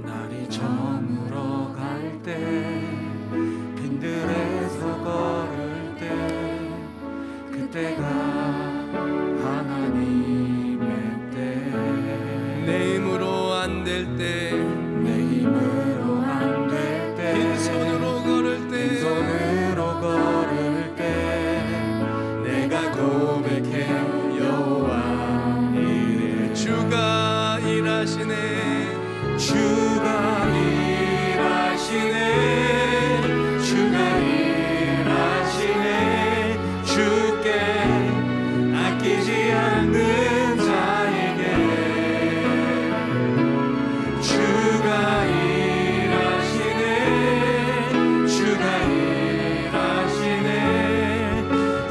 날이 저물어 갈 때 빈들에서 걸을 때 그때가 하나님의 때 내 힘으로 안 될 때, 내 힘으로 안 될 때 빈손으로 걸을 때, 빈손으로 걸을 때 내가 고백해 여호와 이래 주가 일하시네. 주가 일하시네 주가 일하시네 주께 아끼지 않는 자에게 주가 일하시네 주가 일하시네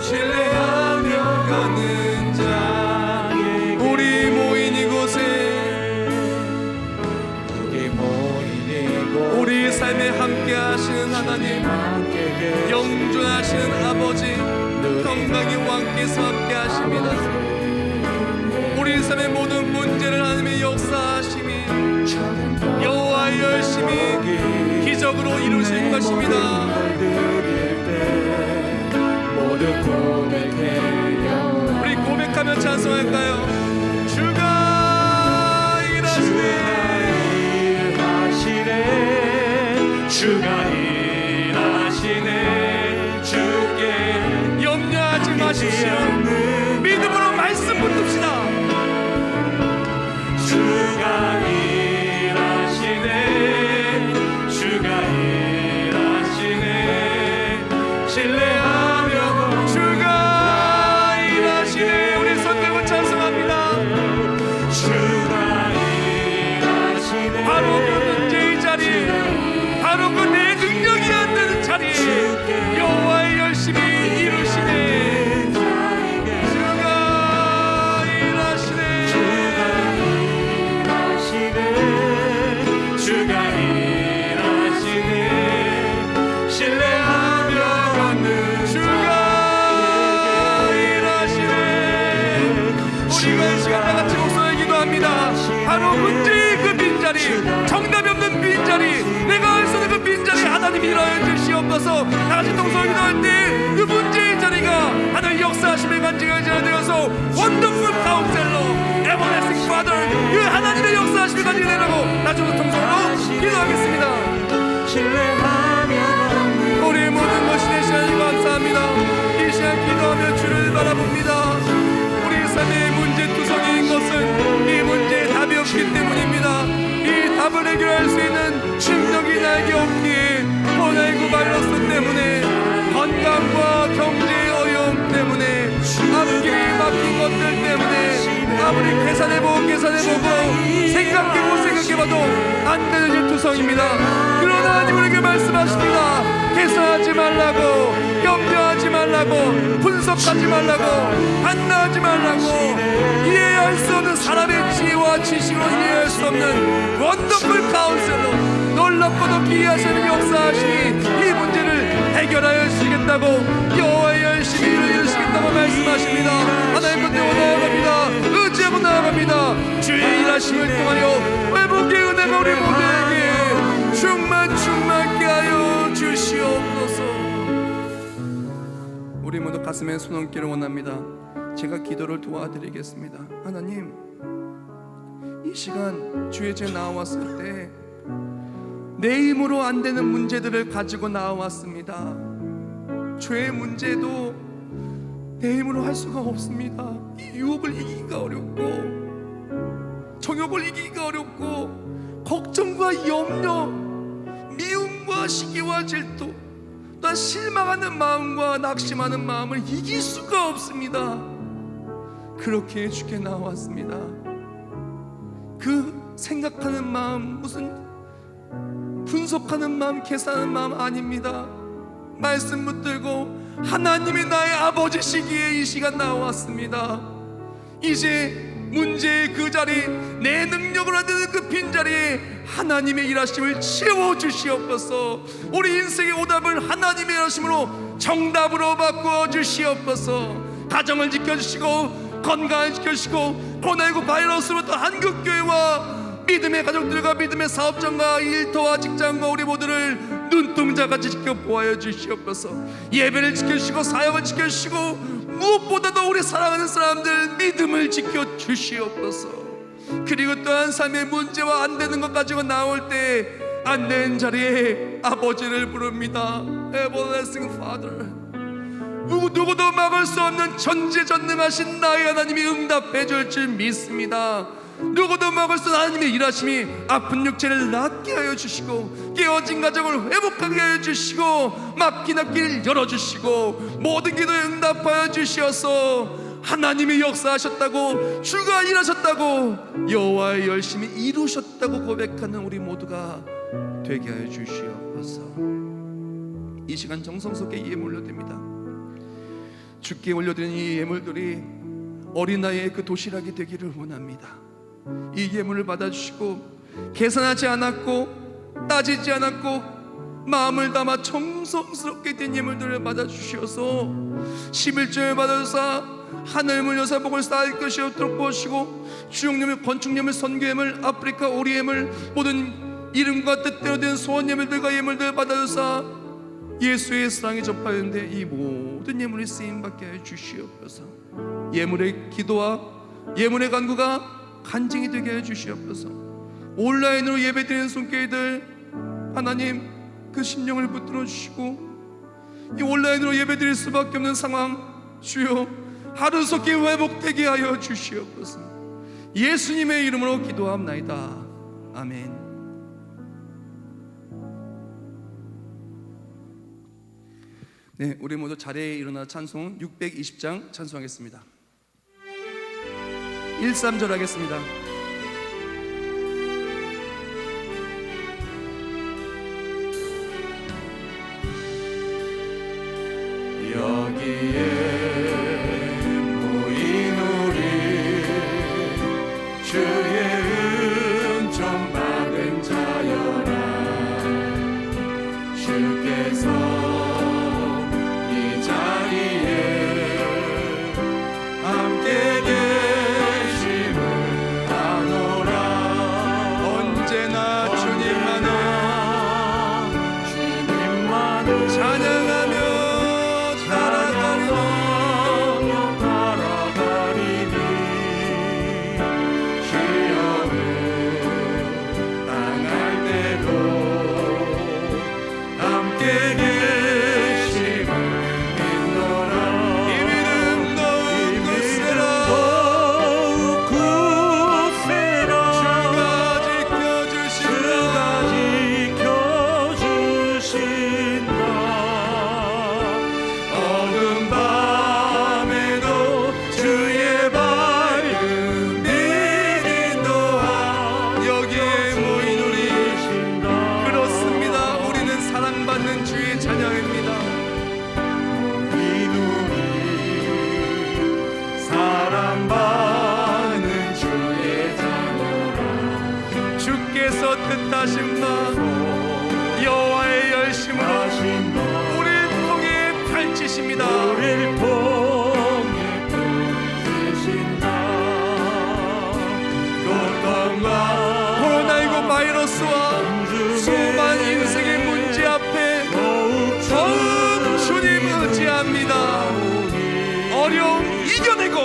신뢰하며 걷는 자에게 우리 모인 이곳에 우리 삶에 함께 하시는 하나님, 영존하시는 아버지, 건강의 왕께서 함께 하십니다. 우리 삶의 모든 문제를 하나님의 역사하심이 여호와의 열심히 기적으로 이루신 것입니다. 우리 고백하며 찬송할까요? 주가 일하시네. 주가 일하시네 주께 염려하지 마십시오. 믿음으로 말씀 붙듭시다. 주가 일하시네 주가 일하시네 신뢰하며 주가 일하시네. 우리 손 들고 찬송합니다. 주가 일하시네 바로 그 문제의 자리, 바로 그 내 능력이 안 되는 자리에 여호와의 열심히 이루시네. 주가 일하시네. 주가 일하시네 신뢰하며 걷는 주가 일하시네. 우리가 이 시간 다 같이 목소리 기도합니다. 바로 문제의 그 빈자리, 정답이 없는 빈자리, 내가 할 수 없는 그 빈자리 하나님이 일하여 주시옵소서. 다 같이 동서를 기도할 때 그 문제의 자리가 하나님 역사하심의 간증을 되어서 원더풀 카운셀러 에버레스팅 파더 그 하나님의 역사하심의 간증이 되라고 나중에 동서로 기도하겠습니다. 우리 모든 것이 되시니 감사합니다. 이 시간 기도하며 주를 바라봅니다. 우리 삶의 문제투성이인 것은 이 문제에 답이 없기 때문입니다. 이 답을 해결할 수 있는 능력이 나에게 없기에 코로나19 바이러스 때문에 건강과 경제의 어려움 때문에 앞길이 막힌 것들 때문에 아무리 계산해보고 생각해봐도 안 되는 일투성입니다. 그러나 하나님 우리에게 말씀하십니다. 계산하지 말라고, 염려하지 말라고, 분석하지 말라고, 판단하지 말라고, 이해할 수 없는 사람의 지혜와 지식으로 이해할 수 없는 원더풀 카운셀러, 놀랍고도 기이하시는 역사하시니 이 문제를 해결하여 주시겠다고 여호와의 열심히 이루시겠다고 말씀하십니다. 하나님 붙들고 나아갑니다. 의지하고 나아갑니다. 주의 일하심을 통하여 회복의 은혜가 우리 모두에게 충만케 하여 주시옵소서. 우리 모두 가슴에 손 얹기를 원합니다. 제가 기도를 도와드리겠습니다. 하나님, 이 시간 주의 제 나왔을 때 내 힘으로 안 되는 문제들을 가지고 나왔습니다. 죄의 문제도 내 힘으로 할 수가 없습니다. 이 유혹을 이기기가 어렵고, 정욕을 이기기가 어렵고, 걱정과 염려, 미움과 시기와 질투, 또한 실망하는 마음과 낙심하는 마음을 이길 수가 없습니다. 그렇게 주께 나왔습니다. 그 생각하는 마음, 무슨 분석하는 마음, 계산하는 마음 아닙니다. 말씀 붙들고 하나님이 나의 아버지시기에 이 시간 나왔습니다. 이제 문제의 그 자리, 내 능력으로 안 되는 그 빈자리에 하나님의 일하심을 채워주시옵소서. 우리 인생의 오답을 하나님의 일하심으로 정답으로 바꾸어 주시옵소서. 가정을 지켜주시고, 건강을 지켜주시고, 코로나19 바이러스로부터 한국교회와 믿음의 가족들과 믿음의 사업장과 일터와 직장과 우리 모두를 눈동자같이 지켜보아여 주시옵소서. 예배를 지켜주시고, 사역을 지켜주시고, 무엇보다도 우리 사랑하는 사람들 믿음을 지켜주시옵소서. 그리고 또한 삶의 문제와 안 되는 것 가지고 나올 때 안 되는 자리에 아버지를 부릅니다. Everlasting Father. 누구도 막을 수 없는 전지전능하신 나의 하나님이 응답해 줄 줄 믿습니다. 누구도 막을 수 없는 하나님의 일하심이 아픈 육체를 낫게 하여 주시고, 깨어진 가정을 회복하게 하여 주시고, 막힌 앞길 열어주시고, 모든 기도에 응답하여 주시어서 하나님이 역사하셨다고, 주가 일하셨다고, 여호와의 열심히 이루셨다고 고백하는 우리 모두가 되게 하여 주시옵소서. 이 시간 정성 속에 예물 올려드립니다. 주께 올려드린 이 예물들이 어린아이의 그 도시락이 되기를 원합니다. 이 예물을 받아주시고, 계산하지 않았고 따지지 않았고 마음을 담아 정성스럽게 된 예물들을 받아주시어서 11조에 받아주사 하늘 물려사 복을 쌓을 것이 없도록 보시고, 주용예물, 건축예물, 선교예물, 아프리카 오리예물, 모든 이름과 뜻대로 된 소원 예물들과 예물들 받아주사 예수의 사랑이 접하였는데 이 모든 예물이 쓰임받게 하여 주시옵소서. 예물의 기도와 예물의 간구가 간증이 되게 하여 주시옵소서. 온라인으로 예배드리는 손길들 하나님 그 심령을 붙들어 주시고, 이 온라인으로 예배드릴 수밖에 없는 상황 주여 하루속히 회복되게 하여 주시옵소서. 예수님의 이름으로 기도합나이다. 아멘. 네, 우리 모두 자리에 일어나 찬송 620장 찬송하겠습니다. 1, 3절 하겠습니다. 여기에 모인 우리 주의 은총 받은 자여라. 주께서 이 자리에 함께 계심을 아노라. 언제나 주님만을 찬양하며 따라가리니 시험을 당할 때도 함께 계심을 믿노라. 이 믿음 더욱 굳세라. 주가 지켜주신다. 어두운 밤에도 주의 밝은 빛 인도하. 여기에 모인 우리 그렇습니다. 우리는 사랑받는 주의 자녀입니다. 이누리 사랑받는 주의 자녀라. 주께서 뜻하신 바 여호와의 열심으로 우리를 통해 펼치십니다. 우리를 통해 펼치신다. 고통과 코로나19 바이러스와 수많은 인생의 문제 앞에 더욱 주님 의지합니다. 어려움 이겨내고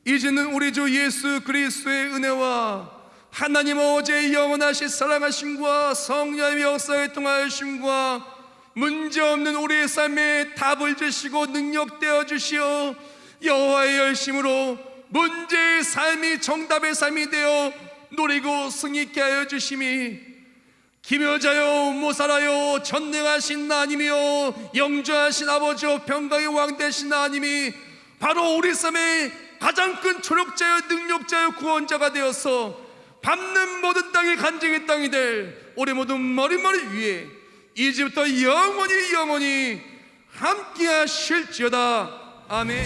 이제는 우리 주 예수 그리스도의 은혜와 하나님 아버지의 영원하신 사랑하심과 성령의 역사에 통하심과 문제없는 우리의 삶에 답을 주시고 능력되어 주시어 여호와의 열심으로 문제의 삶이 정답의 삶이 되어 누리고 승리케 하여 주심이 기묘자여 모살하여 전능하신 하나님이여 영주하신 아버지여 평강의 왕 되신 하나님이 바로 우리 삶의 가장 큰 조력자여 능력자여 구원자가 되어서 밟는 모든 땅이 간증의 땅이 될 우리 모든 머리 위에 이제부터 영원히 함께 하실지어다. 아멘.